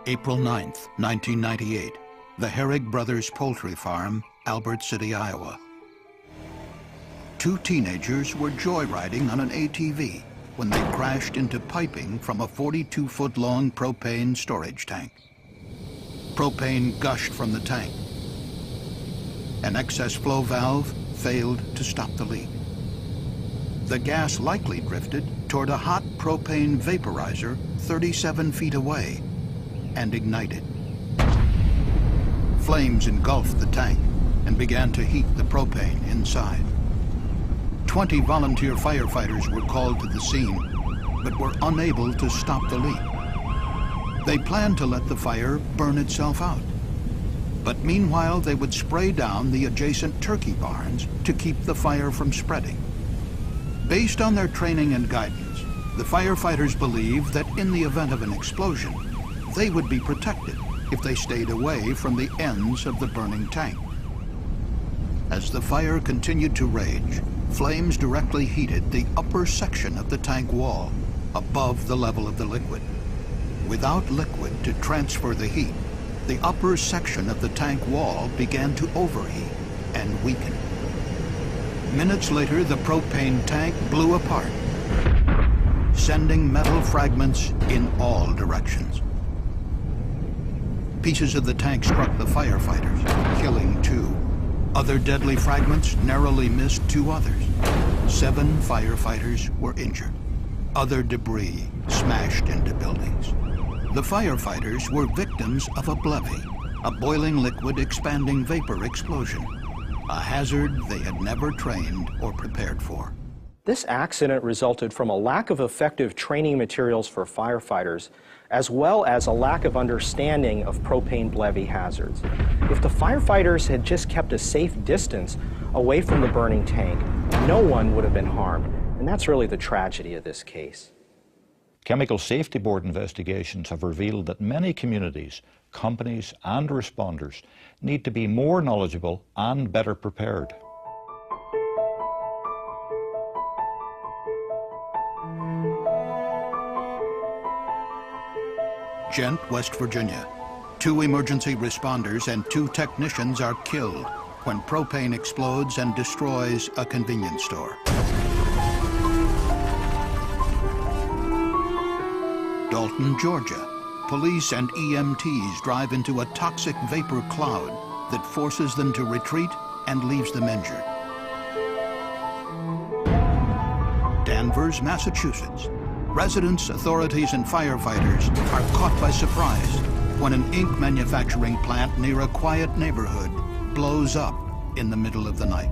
April 9th, 1998, the Herrig Brothers Poultry Farm, Albert City, Iowa. Two teenagers were joyriding on an ATV when they crashed into piping from a 42-foot-long propane storage tank. Propane gushed from the tank. An excess flow valve failed to stop the leak. The gas likely drifted toward a hot propane vaporizer 37 feet away and ignited. Flames engulfed the tank and began to heat the propane inside. 20 volunteer firefighters were called to the scene, but were unable to stop the leak. They planned to let the fire burn itself out. But meanwhile, they would spray down the adjacent turkey barns to keep the fire from spreading. Based on their training and guidance, the firefighters believed that in the event of an explosion, they would be protected if they stayed away from the ends of the burning tank. As the fire continued to rage, flames directly heated the upper section of the tank wall, above the level of the liquid. Without liquid to transfer the heat, the upper section of the tank wall began to overheat and weaken. Minutes later, the propane tank blew apart, sending metal fragments in all directions. Pieces of the tank struck the firefighters, killing 2. Other deadly fragments narrowly missed 2 others. 7 firefighters were injured. Other debris smashed into buildings. The firefighters were victims of a BLEVE, a boiling liquid expanding vapor explosion, a hazard they had never trained or prepared for. This accident resulted from a lack of effective training materials for firefighters, as well as a lack of understanding of propane BLEVE hazards. If the firefighters had just kept a safe distance away from the burning tank, no one would have been harmed, and that's really the tragedy of this case. Chemical Safety Board investigations have revealed that many communities, companies and responders need to be more knowledgeable and better prepared. Ghent, West Virginia. 2 emergency responders and 2 technicians are killed when propane explodes and destroys a convenience store. Dalton, Georgia. Police and EMTs drive into a toxic vapor cloud that forces them to retreat and leaves them injured. Danvers, Massachusetts. Residents, authorities, and firefighters are caught by surprise when an ink manufacturing plant near a quiet neighborhood blows up in the middle of the night.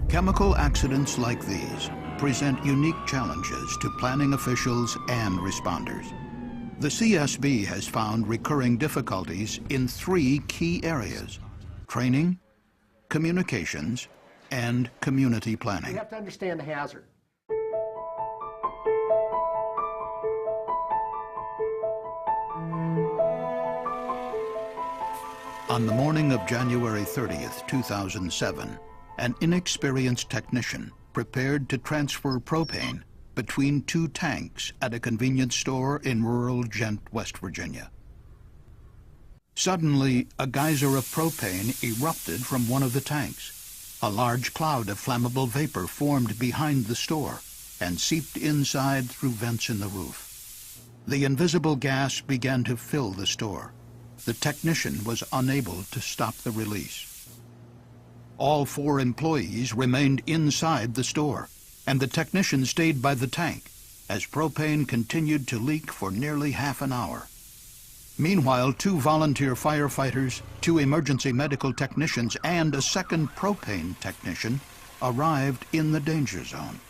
Chemical accidents like these present unique challenges to planning officials and responders. The CSB has found recurring difficulties in 3 key areas: training, communications, and community planning. You have to understand the hazard. On the morning of January 30th, 2007, an inexperienced technician prepared to transfer propane between 2 tanks at a convenience store in rural Ghent, West Virginia. Suddenly, a geyser of propane erupted from one of the tanks. A large cloud of flammable vapor formed behind the store and seeped inside through vents in the roof. The invisible gas began to fill the store. The technician was unable to stop the release. All 4 employees remained inside the store, and the technician stayed by the tank as propane continued to leak for nearly half an hour. Meanwhile, 2 volunteer firefighters, 2 emergency medical technicians, and a second propane technician arrived in the danger zone.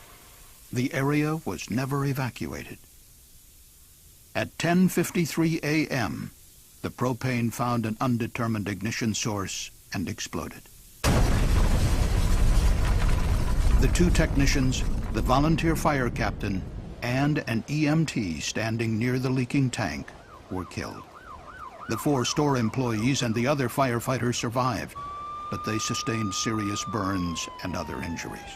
The area was never evacuated. At 10:53 a.m., the propane found an undetermined ignition source and exploded. The 2 technicians, the volunteer fire captain, and an EMT standing near the leaking tank were killed. The 4 store employees and the other firefighters survived, but they sustained serious burns and other injuries.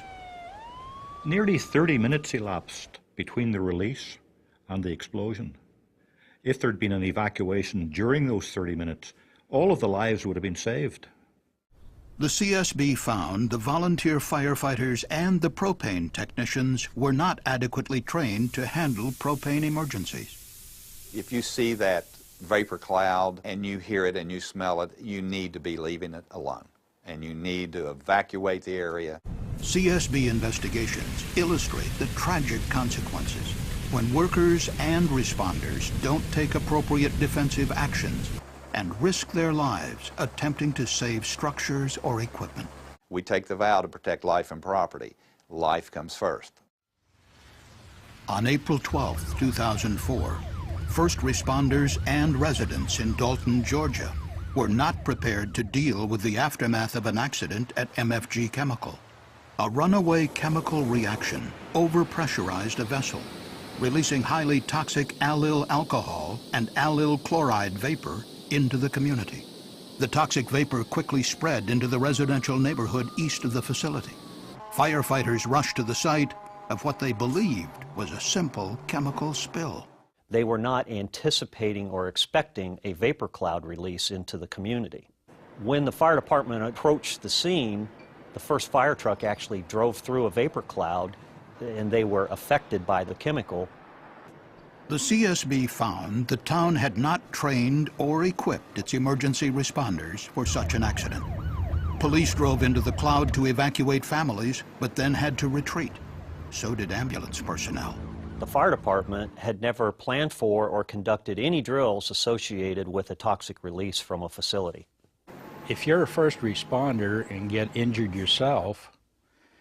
Nearly 30 minutes elapsed between the release and the explosion. If there'd been an evacuation during those 30 minutes, all of the lives would have been saved. The CSB found the volunteer firefighters and the propane technicians were not adequately trained to handle propane emergencies. If you see that vapor cloud and you hear it and you smell it, you need to be leaving it alone, and you need to evacuate the area. CSB investigations illustrate the tragic consequences when workers and responders don't take appropriate defensive actions and risk their lives attempting to save structures or equipment. We take the vow to protect life and property. Life comes first. On April 12, 2004, first responders and residents in Dalton, Georgia, were not prepared to deal with the aftermath of an accident at MFG Chemical. A runaway chemical reaction overpressurized a vessel, releasing highly toxic allyl alcohol and allyl chloride vapor into the community. The toxic vapor quickly spread into the residential neighborhood east of the facility. Firefighters rushed to the site of what they believed was a simple chemical spill. They were not anticipating or expecting a vapor cloud release into the community. When the fire department approached the scene, the first fire truck actually drove through a vapor cloud, and they were affected by the chemical. The CSB found the town had not trained or equipped its emergency responders for such an accident. Police drove into the cloud to evacuate families, but then had to retreat. So did ambulance personnel. The fire department had never planned for or conducted any drills associated with a toxic release from a facility. If you're a first responder and get injured yourself,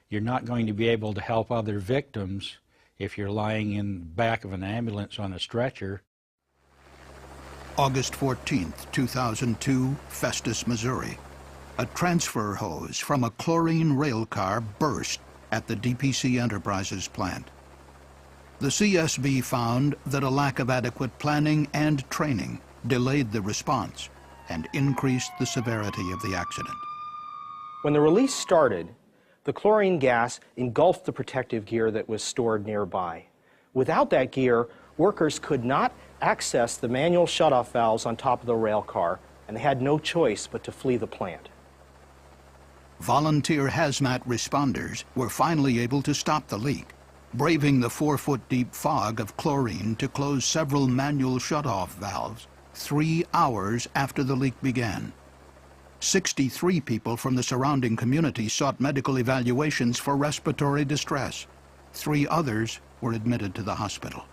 you're not going to be able to help other victims if you're lying in the back of an ambulance on a stretcher. August 14, 2002, Festus, Missouri. A transfer hose from a chlorine rail car burst at the DPC Enterprises plant. The CSB found that a lack of adequate planning and training delayed the response and increased the severity of the accident. When the release started, the chlorine gas engulfed the protective gear that was stored nearby. Without that gear, workers could not access the manual shutoff valves on top of the rail car, and they had no choice but to flee the plant. Volunteer hazmat responders were finally able to stop the leak, braving the 4-foot-deep fog of chlorine to close several manual shutoff valves 3 hours after the leak began. 63 people from the surrounding community sought medical evaluations for respiratory distress. 3 others were admitted to the hospital.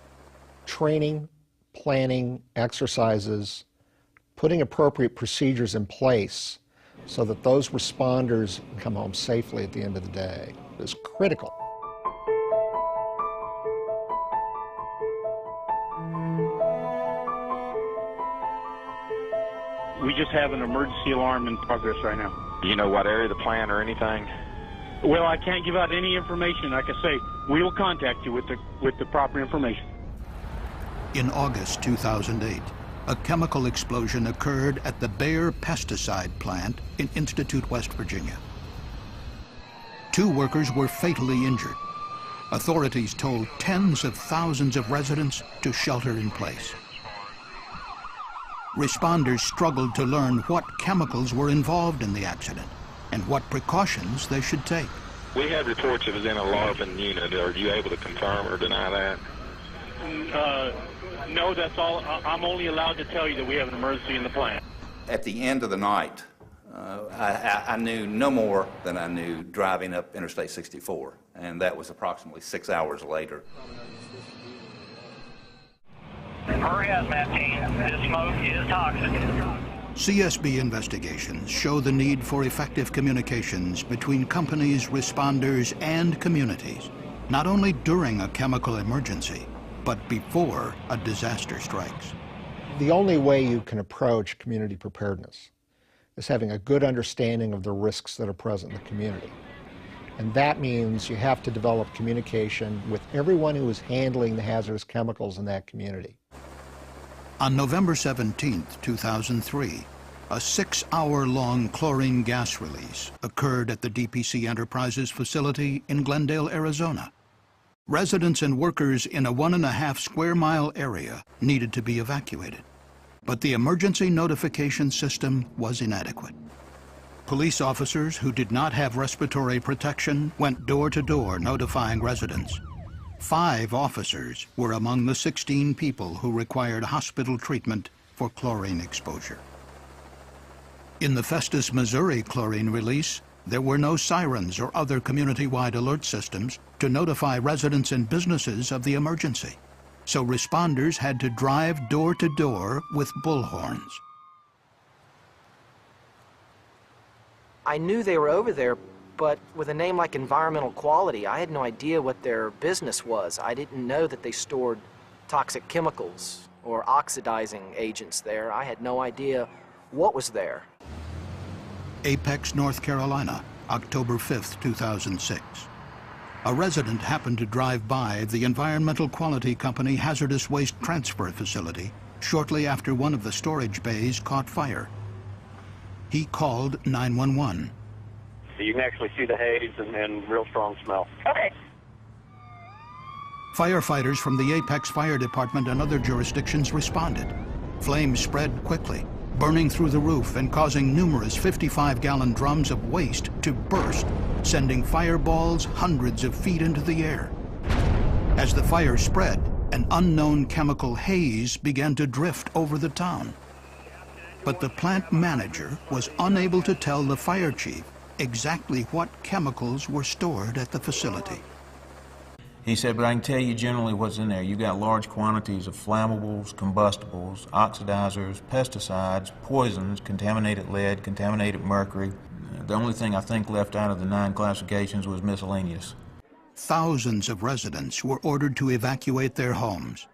Training, planning, exercises, putting appropriate procedures in place so that those responders come home safely at the end of the day is critical. We just have an emergency alarm in progress right now. Do you know what area of the plant or anything? Well, I can't give out any information. Like I say, we will contact you with the proper information. In August 2008, a chemical explosion occurred at the Bayer pesticide plant in Institute, West Virginia. 2 workers were fatally injured. Authorities told tens of thousands of residents to shelter in place. Responders struggled to learn what chemicals were involved in the accident and what precautions they should take. We had reports it was in a larvae unit. Are you able to confirm or deny that? No, that's all. I'm only allowed to tell you that we have an emergency in the plant. At the end of the night, I knew no more than I knew driving up Interstate 64, and that was approximately 6 hours later. Hurry up, Matt team. This smoke is toxic. CSB investigations show the need for effective communications between companies, responders, and communities, not only during a chemical emergency, but before a disaster strikes. The only way you can approach community preparedness is having a good understanding of the risks that are present in the community. And that means you have to develop communication with everyone who is handling the hazardous chemicals in that community. On November 17, 2003, a 6-hour-long chlorine gas release occurred at the DPC Enterprises facility in Glendale, Arizona. Residents and workers in a 1.5 square mile area needed to be evacuated, but the emergency notification system was inadequate. Police officers who did not have respiratory protection went door to door notifying residents. 5 officers were among the 16 people who required hospital treatment for chlorine exposure. In the Festus, Missouri chlorine release, there were no sirens or other community-wide alert systems to notify residents and businesses of the emergency, so responders had to drive door to door with bullhorns. I knew they were over there, but with a name like Environmental Quality, I had no idea what their business was. I didn't know that they stored toxic chemicals or oxidizing agents there. I had no idea what was there. Apex, North Carolina, October 5th, 2006. A resident happened to drive by the Environmental Quality Company hazardous waste transfer facility shortly after one of the storage bays caught fire. He called 911. So you can actually see the haze and real strong smell. Okay. Firefighters from the Apex Fire Department and other jurisdictions responded. Flames spread quickly, burning through the roof and causing numerous 55-gallon drums of waste to burst, sending fireballs hundreds of feet into the air. As the fire spread, an unknown chemical haze began to drift over the town. But the plant manager was unable to tell the fire chief exactly what chemicals were stored at the facility. He said, but I can tell you generally what's in there. You've got large quantities of flammables, combustibles, oxidizers, pesticides, poisons, contaminated lead, contaminated mercury. The only thing I think left out of the 9 classifications was miscellaneous. Thousands of residents were ordered to evacuate their homes.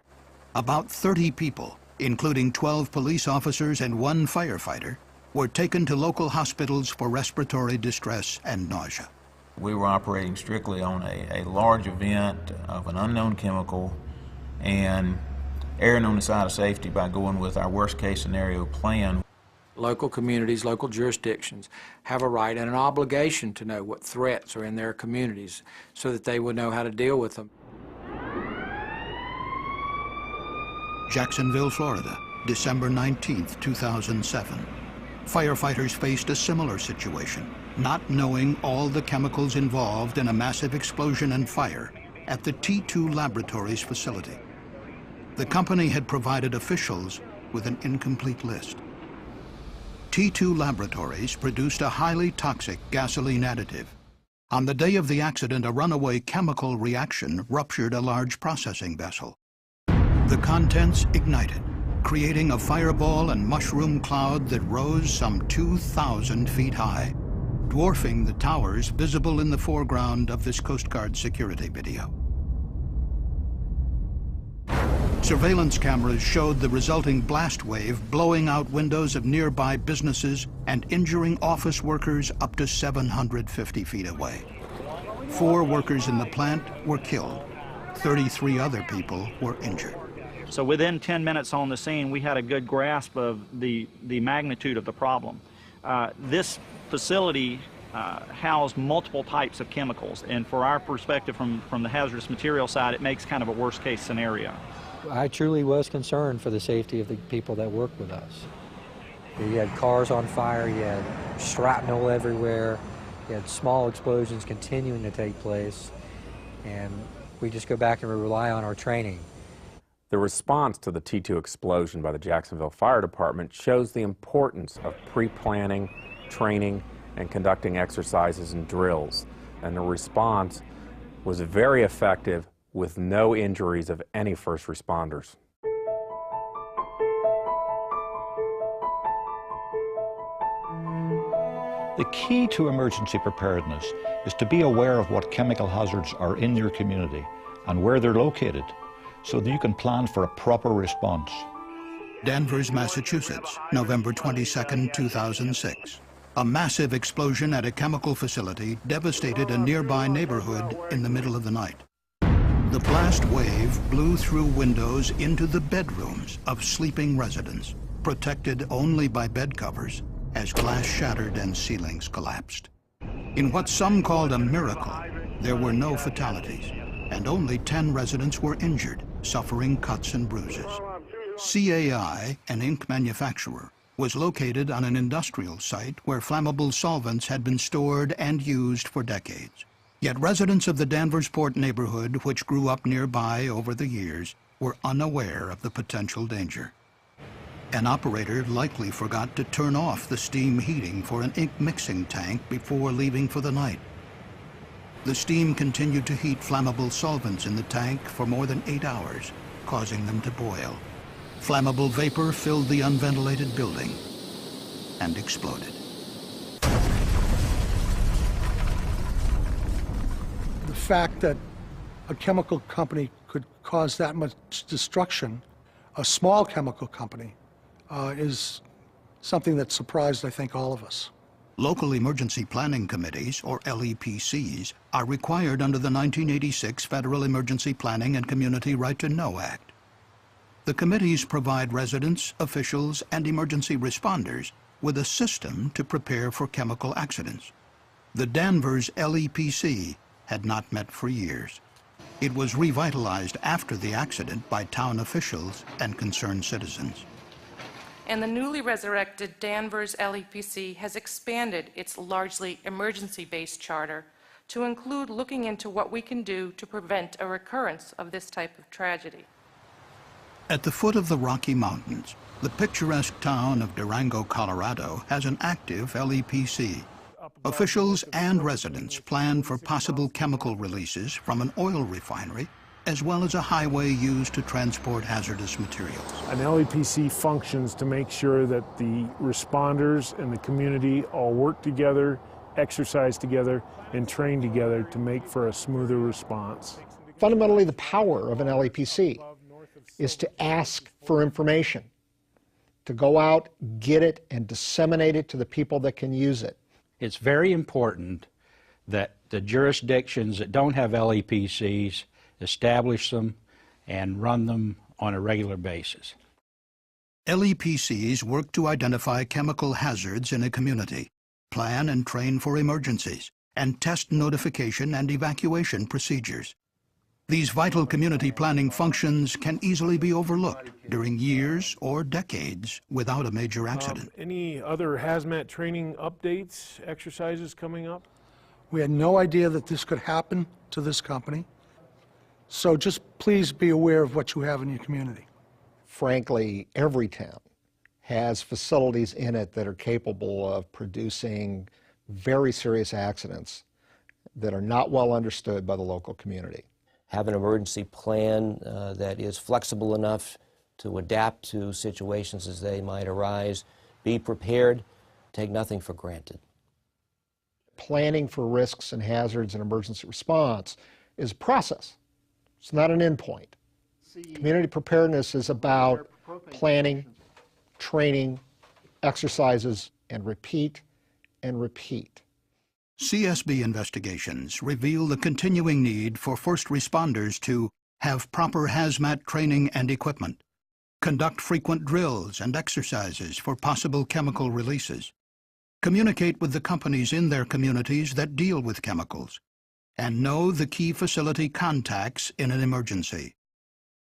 About 30 people, including 12 police officers and 1 firefighter, were taken to local hospitals for respiratory distress and nausea. We were operating strictly on a large event of an unknown chemical and erring on the side of safety by going with our worst case scenario plan. Local communities, local jurisdictions have a right and an obligation to know what threats are in their communities so that they would know how to deal with them. Jacksonville, Florida, December 19, 2007. Firefighters faced a similar situation, not knowing all the chemicals involved in a massive explosion and fire at the T2 Laboratories facility. The company had provided officials with an incomplete list. T2 Laboratories produced a highly toxic gasoline additive. On the day of the accident, a runaway chemical reaction ruptured a large processing vessel. The contents ignited, creating a fireball and mushroom cloud that rose some 2,000 feet high, dwarfing the towers visible in the foreground of this Coast Guard security video. Surveillance cameras showed the resulting blast wave blowing out windows of nearby businesses and injuring office workers up to 750 feet away. 4 workers in the plant were killed. 33 other people were injured. So within 10 minutes on the scene, we had a good grasp of the magnitude of the problem. This facility housed multiple types of chemicals, and for our perspective from the hazardous material side, it makes kind of a worst case scenario. I truly was concerned for the safety of the people that worked with us. You had cars on fire, you had shrapnel everywhere, you had small explosions continuing to take place, and we just go back and rely on our training. The response to the T2 explosion by the Jacksonville Fire Department shows the importance of pre-planning, training, and conducting exercises and drills. And the response was very effective with no injuries of any first responders. The key to emergency preparedness is to be aware of what chemical hazards are in your community and where they're located, so that you can plan for a proper response. Danvers, Massachusetts, November 22, 2006. A massive explosion at a chemical facility devastated a nearby neighborhood in the middle of the night. The blast wave blew through windows into the bedrooms of sleeping residents, protected only by bed covers, as glass shattered and ceilings collapsed. In what some called a miracle, there were no fatalities. and only 10 residents were injured, suffering cuts and bruises. CAI, an ink manufacturer, was located on an industrial site where flammable solvents had been stored and used for decades. Yet residents of the Danversport neighborhood, which grew up nearby over the years, were unaware of the potential danger. An operator likely forgot to turn off the steam heating for an ink mixing tank before leaving for the night. The steam continued to heat flammable solvents in the tank for more than 8 hours, causing them to boil. Flammable vapor filled the unventilated building and exploded. The fact that a chemical company could cause that much destruction, a small chemical company, is something that surprised, I think, all of us. Local emergency planning committees, or LEPCs, are required under the 1986 Federal Emergency Planning and Community Right to Know Act. The committees provide residents, officials, and emergency responders with a system to prepare for chemical accidents. The Danvers LEPC had not met for years. It was revitalized after the accident by town officials and concerned citizens. And the newly resurrected Danvers LEPC has expanded its largely emergency-based charter to include looking into what we can do to prevent a recurrence of this type of tragedy. At the foot of the Rocky Mountains, the picturesque town of Durango, Colorado, has an active LEPC. Officials and residents plan for possible chemical releases from an oil refinery, as well as a highway used to transport hazardous materials. An LEPC functions to make sure that the responders and the community all work together, exercise together, and train together to make for a smoother response. Fundamentally, the power of an LEPC is to ask for information, to go out, get it, and disseminate it to the people that can use it. It's very important that the jurisdictions that don't have LEPCs establish them and run them on a regular basis. LEPCs work to identify chemical hazards in a community, plan and train for emergencies, and test notification and evacuation procedures. These vital community planning functions can easily be overlooked during years or decades without a major accident. Any other hazmat training updates, exercises coming up? We had no idea that this could happen to this company. So just please be aware of what you have in your community. Frankly, every town has facilities in it that are capable of producing very serious accidents that are not well understood by the local community. Have an emergency plan that is flexible enough to adapt to situations as they might arise. Be prepared. Take nothing for granted. Planning for risks and hazards and emergency response is a process. It's not an endpoint. Community preparedness is about planning, training, exercises, and repeat and repeat. CSB investigations reveal the continuing need for first responders to have proper hazmat training and equipment, conduct frequent drills and exercises for possible chemical releases, communicate with the companies in their communities that deal with chemicals, and know the key facility contacts in an emergency.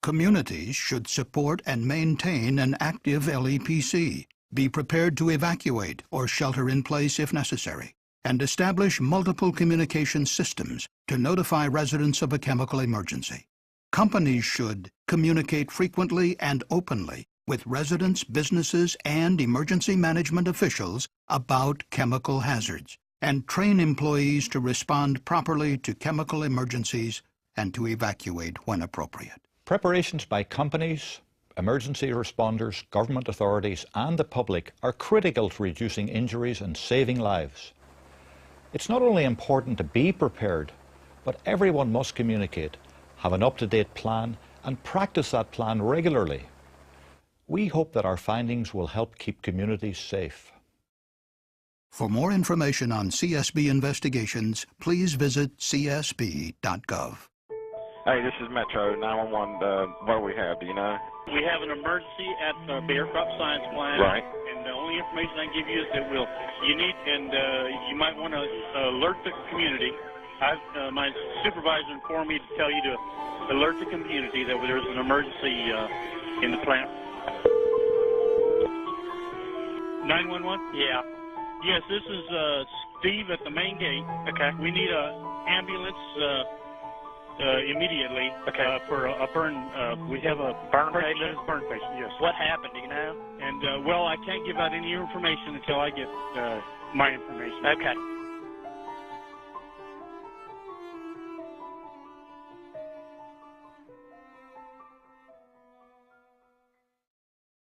Communities should support and maintain an active LEPC, be prepared to evacuate or shelter in place if necessary, and establish multiple communication systems to notify residents of a chemical emergency. Companies should communicate frequently and openly with residents, businesses, and emergency management officials about chemical hazards, and train employees to respond properly to chemical emergencies and to evacuate when appropriate. Preparations by companies, emergency responders, government authorities, and the public are critical to reducing injuries and saving lives. It's not only important to be prepared, but everyone must communicate, have an up-to-date plan, and practice that plan regularly. We hope that our findings will help keep communities safe. For more information on CSB investigations, please visit csb.gov. Hey, this is Metro 911. What do we have? Do you know? We have an emergency at the Bear Crop Science Plant. Right. And the only information I can give you is that you might want to alert the community My supervisor informed me to tell you to alert the community that there's an emergency in the plant. 911? Yeah. Yes, this is Steve at the main gate. Okay. We need an ambulance immediately. Okay. For a burn. We have a burn patient. Burn patient. Yes. What happened? Do you know? And well, I can't give out any information until I get my information. Okay.